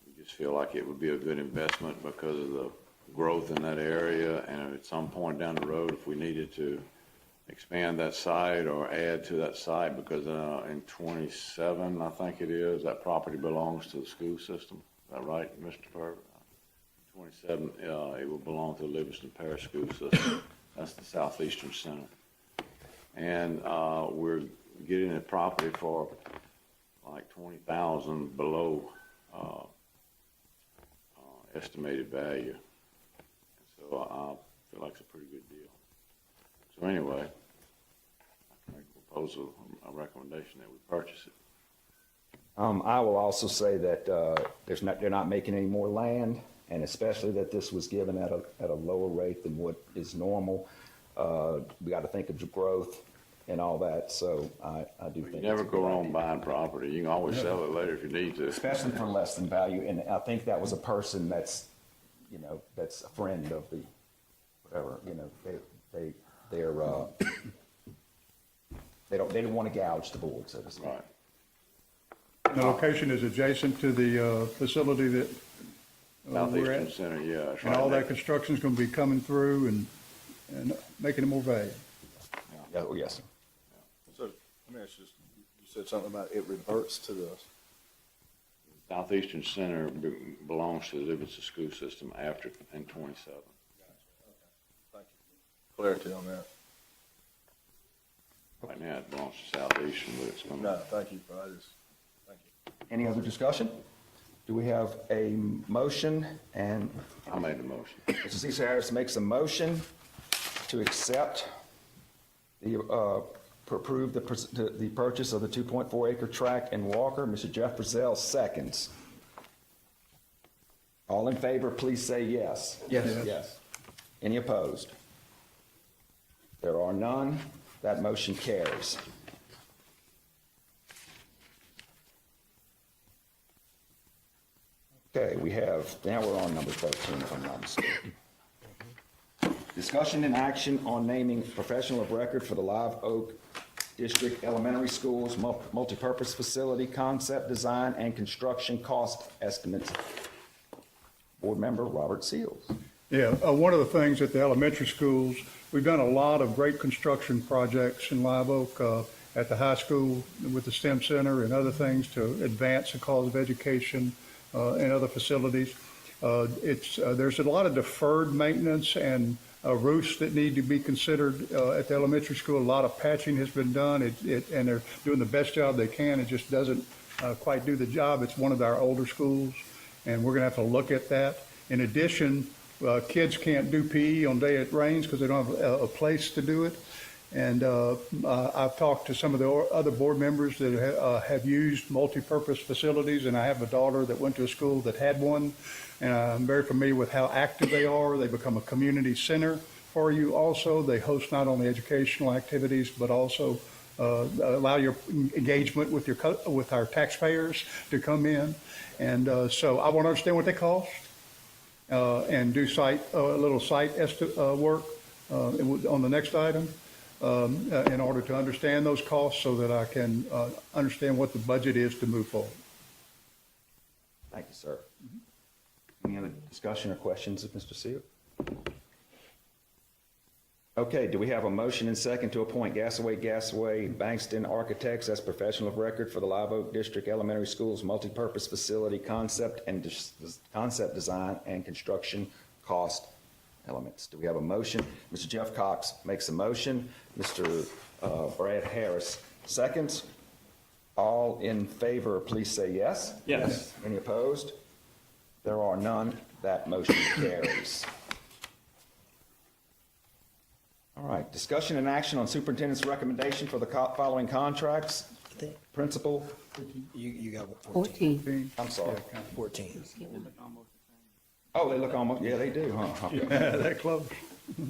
we just feel like it would be a good investment because of the growth in that area, and at some point down the road, if we needed to expand that site or add to that site, because in 27, I think it is, that property belongs to the school system. Is that right, Mr. Purvis? 27, it will belong to the Livingston Parish School System. That's the Southeastern Center. And we're getting a property for like $20,000 below estimated value. So I feel like it's a pretty good deal. So anyway, I can make a proposal, a recommendation that we purchase it. I will also say that they're not making any more land. and especially that this was given at a lower rate than what is normal. We got to think of the growth and all that, so I do think. You never it's a go good wrong idea. buying property. You can always sell it later if you need to. Especially for less than value, and I think that was a person that's, you know, that's a friend of the, whatever, you know, they didn't want to gouge the board, so to speak. Right. The location is adjacent to the facility that we're Southeastern at. Center, yeah. it's And right all that next- construction is going to be coming through and making it more valuable. Yeah, oh, yes, sir. So, let me ask you, you said something about it reverts to the, Southeastern Center belongs to the Livingston school system after, in 27. thank you. Clarity on that. Right now, it belongs to Southeastern, but it's going No, to, thank you, I just, thank you. Any other discussion? Do we have a motion? And I made the motion. Mr. Cecil Harris makes a motion to accept approve the purchase of the 2.4 acre tract in Walker. Mr. Jeff Brazell seconds. All in favor, please say yes. Yes. Yes. Any opposed? There are none. That motion carries. Okay, now we're on number 13, if I'm not mistaken. Discussion and action on naming professional of record for the Live Oak District Elementary Schools multipurpose facility concept design and construction cost estimates. Board Member Robert Seals. Yeah, one of the things at the elementary schools, we've done a lot of great construction projects in Live Oak at the high school with the STEM Center and other things to advance the cause of education and other facilities. There's a lot of deferred maintenance and roofs that need to be considered at the elementary school. A lot of patching has been done, and they're doing the best job they can. It just doesn't quite do the job. It's one of our older schools, and we're going to have to look at that. In addition, kids can't do PE on day it rains because they don't have a place to do it. And I've talked to some of the other board members that have used multi-purpose facilities, and I have a daughter that went to a school that had one, and I'm very familiar with how active they are. They become a community center for you also. They host not only educational activities, but also allow your engagement with our taxpayers to come in. And so I want to understand what they cost and do a little site work on the next item. In order to understand those costs so that I can understand what the budget is to move forward. Thank you, sir. Any other discussion or questions of Mr. Seal? Okay, do we have a motion and second to appoint Gasaway, Bankston Architects as professional of record for the Live Oak District Elementary Schools multipurpose facility concept design and construction cost elements? Do we have a motion? Mr. Jeff Cox makes a motion. Mr. Brad Harris seconds. All in favor, please say yes. Yes. Any opposed? There are none. That motion carries. All right, discussion and action on superintendent's recommendation for the following contracts. Principal, You got 14. I'm sorry. 14. Oh, they look almost, yeah, they do, huh? Okay. That close.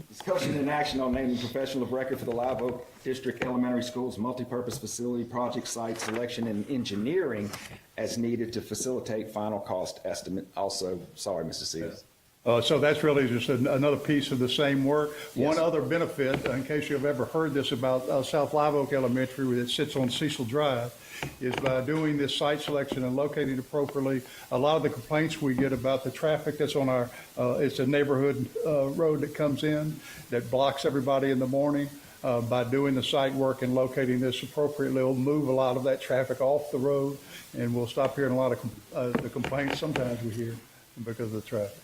Discussion and action on naming professional of record for the Live Oak District Elementary Schools multipurpose facility project site selection and engineering as needed to facilitate final cost estimate. Also, sorry, Mr. Seals. So that's really just another piece of the same work. Yes. One other benefit, in case you've ever heard this about South Live Oak Elementary that sits on Cecil Drive, is by doing this site selection and locating it appropriately. A lot of the complaints we get about the traffic that's on our, it's a neighborhood road that comes in that blocks everybody in the morning. By doing the site work and locating this appropriately, it'll move a lot of that traffic off the road, and we'll stop hearing a lot of the complaints sometimes we hear because of the traffic.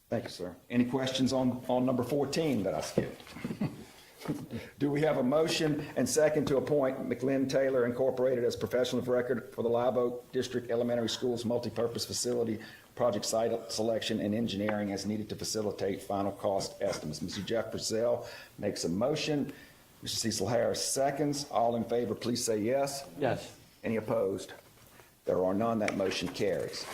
Thank you, sir. Any questions on number 14 that I skipped? Do we have a motion and second to appoint McLynn Taylor Incorporated as professional of record for the Live Oak District Elementary Schools multipurpose facility project site selection and engineering as needed to facilitate final cost estimates? Mr. Jeff Brazell makes a motion. Mr. Cecil Harris seconds. All in favor, please say yes. Yes. Any opposed? There are none. That motion carries.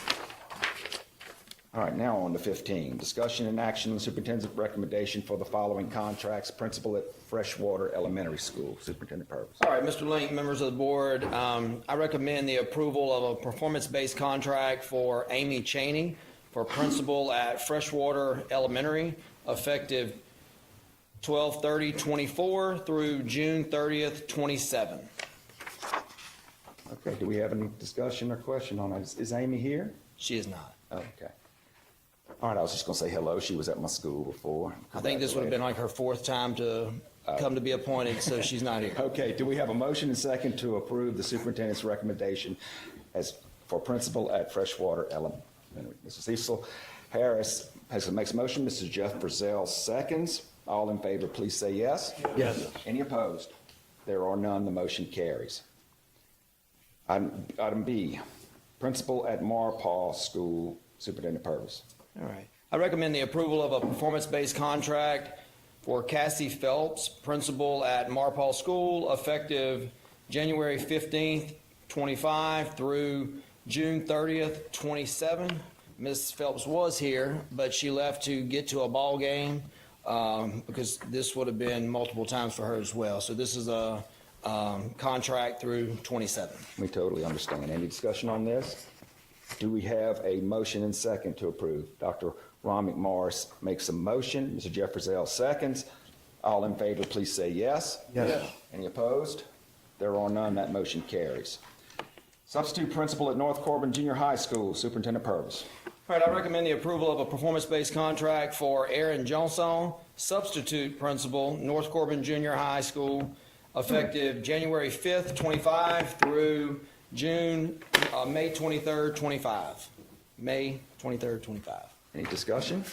All right, now on to 15. Discussion and action on the superintendent's recommendation for the following contracts. Principal at Freshwater Elementary School. Superintendent Purvis. All right, Mr. Link, members of the board, I recommend the approval of a performance-based contract for Amy Cheney for principal at Freshwater Elementary, effective 12/30/24 through June 30th, 27. Okay, do we have any discussion or question on it? Is Amy here? She is not. Okay. All right, I was just going to say hello. She was at my school before. I think this would have been like her fourth time to come to be appointed, so she's not here. Okay, do we have a motion and second to approve the superintendent's recommendation as for principal at Freshwater Elementary? Mr. Cecil Harris makes a motion. Mr. Jeff Brazell seconds. All in favor, please say yes. Yes. Any opposed? There are none. The motion carries. Item B, principal at Marpaw School, Superintendent Purvis. All right. I recommend the approval of a performance-based contract for Cassie Phelps, principal at Marpaw School, effective January 15th, 25 through June 30th, 27. Ms. Phelps was here, but she left to get to a ball game because this would have been multiple times for her as well. So this is a contract through 27. We totally understand. Any discussion on this? Do we have a motion and second to approve? Dr. Ron McMorris makes a motion. Mr. Jeff Brazell seconds. All in favor, please say yes. Yes. Any opposed? There are none. That motion carries. Substitute principal at North Corbin Junior High School, Superintendent Purvis. All right, I recommend the approval of a performance-based contract for Aaron Johnson, substitute principal, North Corbin Junior High School, effective January 5th, 25 through May 23rd, 25. May 23rd, 25. Any discussion?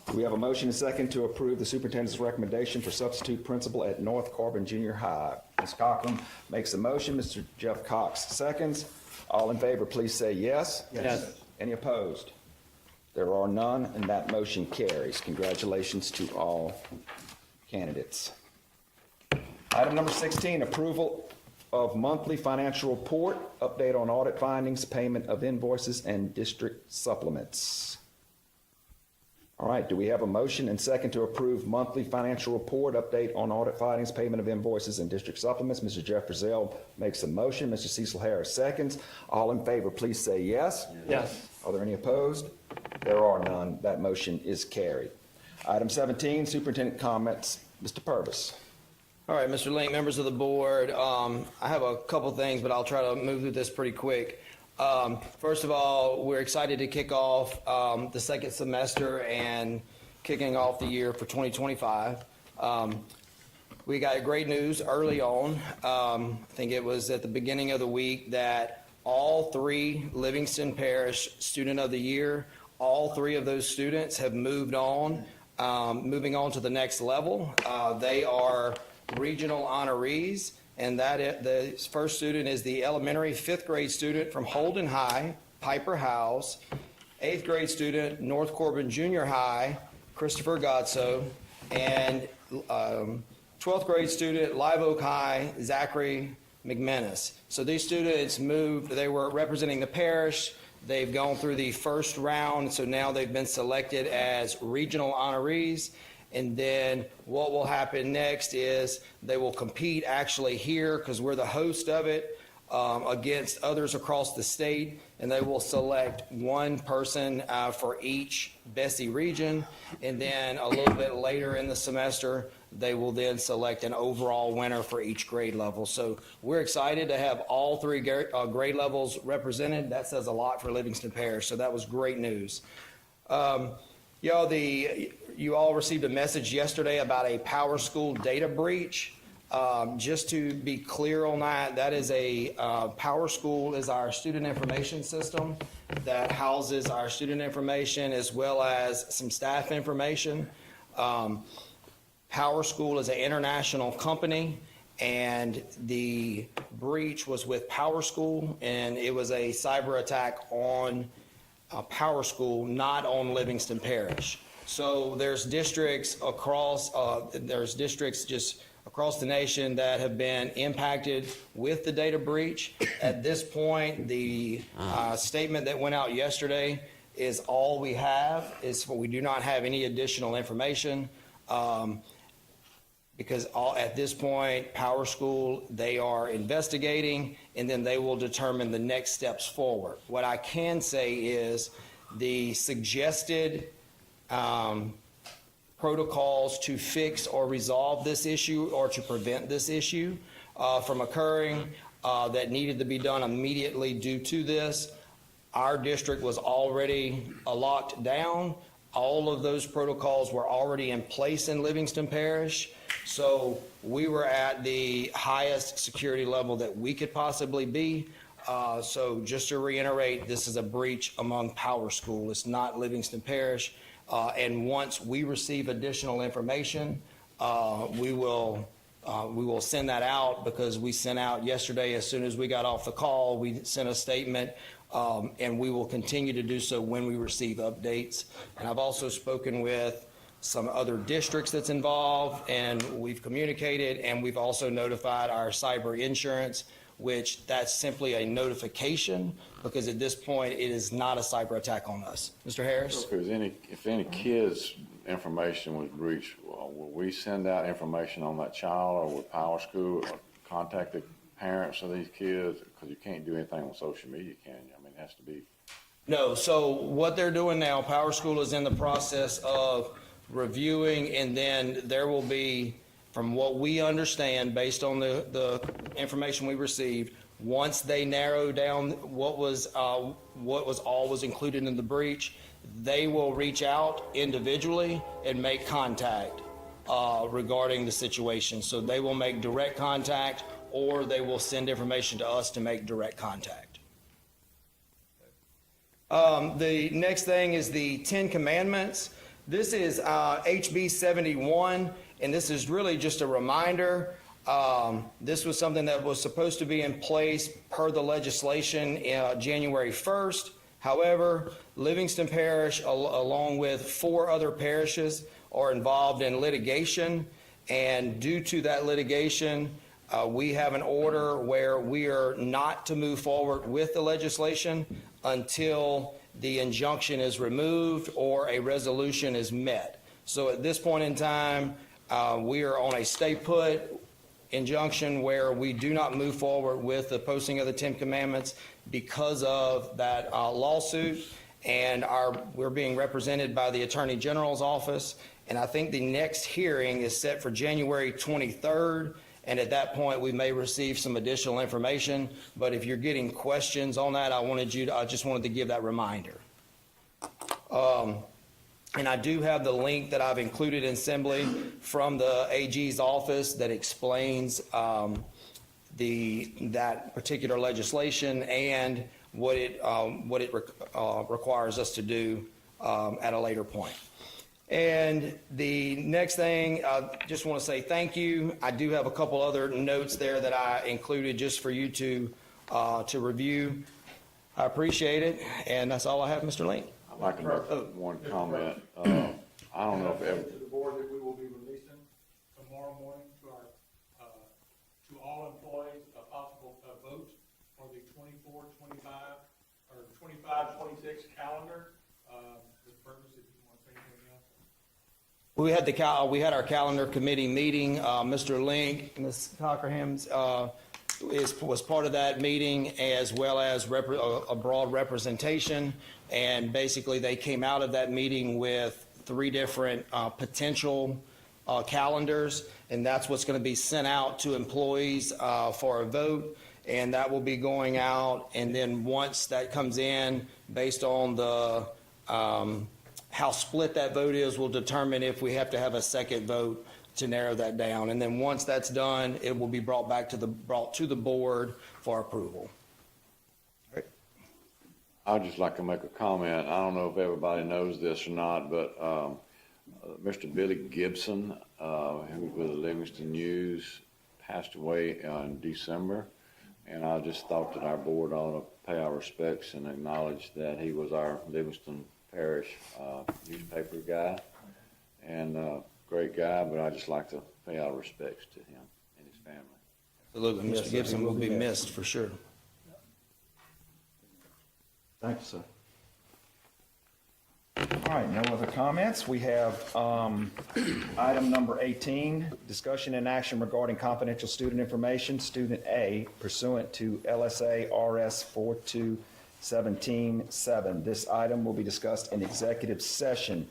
Do we have a motion and second to approve the superintendent's recommendation for substitute principal at North Corbin Junior High? Ms. Cochran makes a motion. Mr. Jeff Cox seconds. All in favor, please say yes. Yes. Any opposed? There are none, and that motion carries. Congratulations to all candidates. Item number 16, approval of monthly financial report, update on audit findings, payment of invoices, and district supplements. All right, do we have a motion and second to approve monthly financial report, update on audit findings, payment of invoices, and district supplements? Mr. Jeff Brazell makes a motion. Mr. Cecil Harris seconds. All in favor, please say yes. Yes. Are there any opposed? There are none. That motion is carried. Item 17, superintendent comments. Mr. Purvis. All right, Mr. Link, members of the board, I have a couple things, but I'll try to move through this pretty quick. First of all, we're excited to kick off the second semester and kicking off the year for 2025. We got great news early on. I think it was at the beginning of the week that all three Livingston Parish Student of the Year, all three of those students have moved on, moving on to the next level. They are regional honorees, and the first student is the elementary 5th grade student from Holden High, Piper House, 8th grade student, North Corbin Junior High, Christopher Godso, and 12th grade student, Live Oak High, Zachary McManus. So these students moved, they were representing the parish, they've gone through the first round, so now they've been selected as regional honorees. And then what will happen next is they will compete actually here, because we're the host of it, against others across the state, and they will select one person for each Bessie region. And then a little bit later in the semester, they will then select an overall winner for each grade level. So we're excited to have all three grade levels represented. That says a lot for Livingston Parish, so that was great news. You all received a message yesterday about a Power School data breach. Just to be clear on that, that is Power School is our student information system that houses our student information as well as some staff information. Power School is an international company, and the breach was with Power School, and it was a cyber attack on Power School, not on Livingston Parish. So there's districts just across the nation that have been impacted with the data breach. At this point, the statement that went out yesterday is all we have. We do not have any additional information. Because at this point, Power School, they are investigating, and then they will determine the next steps forward. What I can say is the suggested protocols to fix or resolve this issue or to prevent this issue from occurring that needed to be done immediately due to this. Our district was already locked down. All of those protocols were already in place in Livingston Parish. So we were at the highest security level that we could possibly be. So just to reiterate, this is a breach among Power School. It's not Livingston Parish. And once we receive additional information, we will send that out, because we sent out yesterday, as soon as we got off the call, we sent a statement, and we will continue to do so when we receive updates. And I've also spoken with some other districts that's involved, and we've communicated, and we've also notified our cyber insurance, which that's simply a notification, because at this point, it is not a cyber attack on us. Mr. Harris? If any kids' information was breached, will we send out information on that child, or will Power School contact the parents of these kids? Because you can't do anything on social media, can you? I mean, it has to be. No, so what they're doing now, Power School is in the process of reviewing, and then there will be, from what we understand, based on the information we received, once they narrow down what was included in the breach, they will reach out individually and make contact regarding the situation. So they will make direct contact, or they will send information to us to make direct contact. The next thing is the 10 Commandments. This is HB 71, and this is really just a reminder. This was something that was supposed to be in place per the legislation January 1st. However, Livingston Parish, along with 4 other parishes, are involved in litigation, and due to that litigation, we have an order where we are not to move forward with the legislation until the injunction is removed or a resolution is met. So at this point in time, we are on a stay put injunction where we do not move forward with the posting of the 10 Commandments because of that lawsuit, and we're being represented by the Attorney General's office, and I think the next hearing is set for January 23rd, and at that point we may receive some additional information. But if you're getting questions on that, I just wanted to give that reminder. And I do have the link that I've included in Assembly from the AG's office that explains that particular legislation and what it requires us to do at a later point. And the next thing, I just want to say thank you. I do have a couple other notes there that I included just for you to review. I appreciate it, and that's all I have, Mr. Link. I'd like to make one comment. I don't know if ever. To the board that we will be releasing tomorrow morning to all employees a possible vote for the 24, 25, or 25, 26 calendar. Mr. Purvis, if you want to say anything else. We had our calendar committee meeting. Mr. Link, Ms. Cockerham's was part of that meeting, as well as a broad representation. And basically, they came out of that meeting with 3 different potential calendars, and that's what's going to be sent out to employees for a vote. And that will be going out, and then once that comes in, based on the how split that vote is, will determine if we have to have a second vote to narrow that down. And then once that's done, it will be brought to the board for approval. I'd just like to make a comment. I don't know if everybody knows this or not, but Mr. Billy Gibson, who was with the Livingston News, passed away in December. And I just thought that our board ought to pay our respects and acknowledge that he was our Livingston Parish newspaper guy, and great guy, but I'd just like to pay our respects to him and his family. Absolutely. Mr. Gibson will be missed for sure. Thank you, sir. All right, no other comments. We have item number 18, discussion and action regarding confidential student information, Student A, pursuant to LSA RS 4217-7. This item will be discussed in executive session.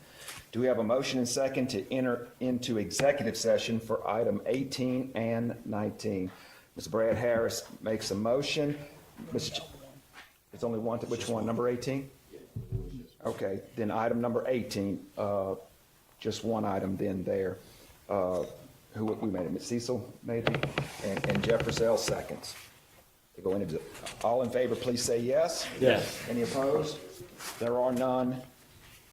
Do we have a motion and second to enter into executive session for item 18 and 19? Mr. Brad Harris makes a motion. It's only one, which one, number 18? Okay, then item number 18, just one item then there. Who we made it, Cecil maybe, and Jeff Purcell seconds. All in favor, please say yes. Yes. Any opposed? There are none.